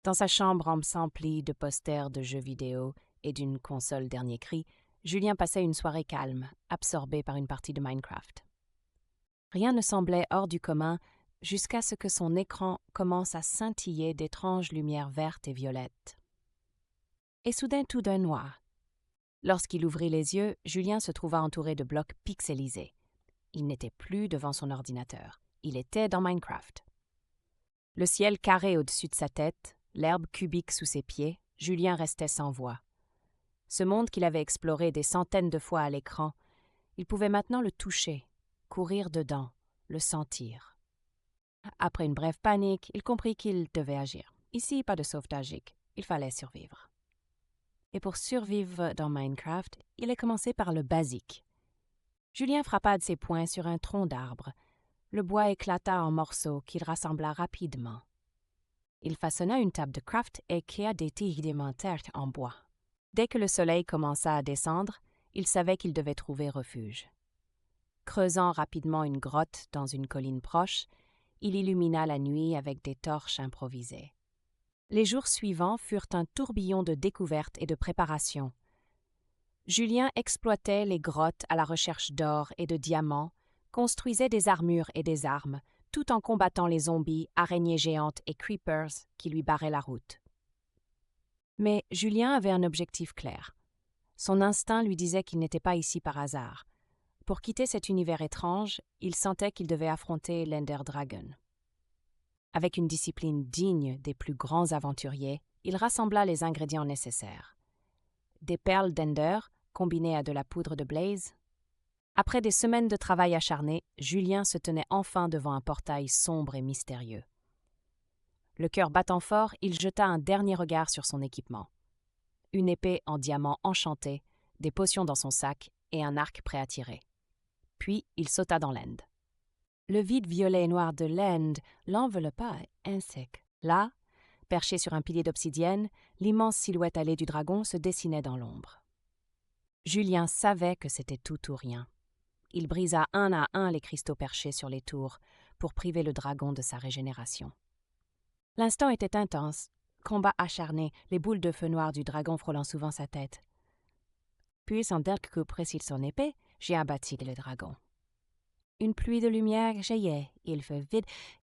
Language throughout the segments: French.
Dans sa chambre emplie de posters de jeux vidéo et d'une console dernier cri, Julien passait une soirée calme, absorbé par une partie de Minecraft. Rien ne semblait hors du commun jusqu'à ce que son écran commence à scintiller d'étranges lumières vertes et violettes. Et soudain tout d'un noir. Lorsqu'il ouvrit les yeux, Julien se trouva entouré de blocs pixelisés. Il n'était plus devant son ordinateur. Il était dans Minecraft. Le ciel carré au-dessus de sa tête, l'herbe cubique sous ses pieds, Julien restait sans voix. Ce monde qu'il avait exploré des centaines de fois à l'écran, il pouvait maintenant le toucher, courir dedans, le sentir. Après une brève panique, il comprit qu'il devait agir. Ici, pas de sauvetage, il fallait survivre. Et pour survivre dans Minecraft, il a commencé par le basique. Julien frappa de ses poings sur un tronc d'arbre. Le bois éclata en morceaux qu'il rassembla rapidement. Il façonna une table de craft et créa des tiges élémentaires en bois. Dès que le soleil commença à descendre, il savait qu'il devait trouver refuge. Creusant rapidement une grotte dans une colline proche, il illumina la nuit avec des torches improvisées. Les jours suivants furent un tourbillon de découvertes et de préparations. Julien exploitait les grottes à la recherche d'or et de diamants, construisait des armures et des armes, tout en combattant les zombies, araignées géantes et creepers qui lui barraient la route. Mais Julien avait un objectif clair. Son instinct lui disait qu'il n'était pas ici par hasard. Pour quitter cet univers étrange, il sentait qu'il devait affronter l'Ender Dragon. Avec une discipline digne des plus grands aventuriers, il rassembla les ingrédients nécessaires. Des perles d'Ender, combinées à de la poudre de Blaze. Après des semaines de travail acharné, Julien se tenait enfin devant un portail sombre et mystérieux. Le cœur battant fort, il jeta un dernier regard sur son équipement. Une épée en diamant enchanté, des potions dans son sac et un arc prêt à tirer. Puis il sauta dans l'End. Le vide violet et noir de l'End l'enveloppa sec. Là, perché sur un pilier d'obsidienne, l'immense silhouette allée du dragon se dessinait dans l'ombre. Julien savait que c'était tout ou rien. Il brisa un à un les cristaux perchés sur les tours pour priver le dragon de sa régénération. L'instant était intense, combat acharné, les boules de feu noir du dragon frôlant souvent sa tête. Puis, sans quelques coups précis de son épée, j'ai abattu le dragon. Une pluie de lumière jaillait, il fut vide.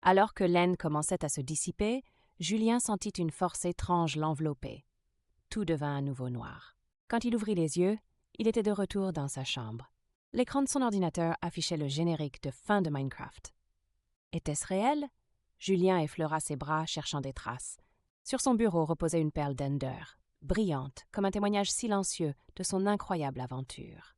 Alors que l'aine commençait à se dissiper, Julien sentit une force étrange l'envelopper. Tout devint à nouveau noir. Quand il ouvrit les yeux, il était de retour dans sa chambre. L'écran de son ordinateur affichait le générique de fin de Minecraft. Était-ce réel? Julien effleura ses bras, cherchant des traces. Sur son bureau reposait une perle d'Ender, brillante, comme un témoignage silencieux de son incroyable aventure.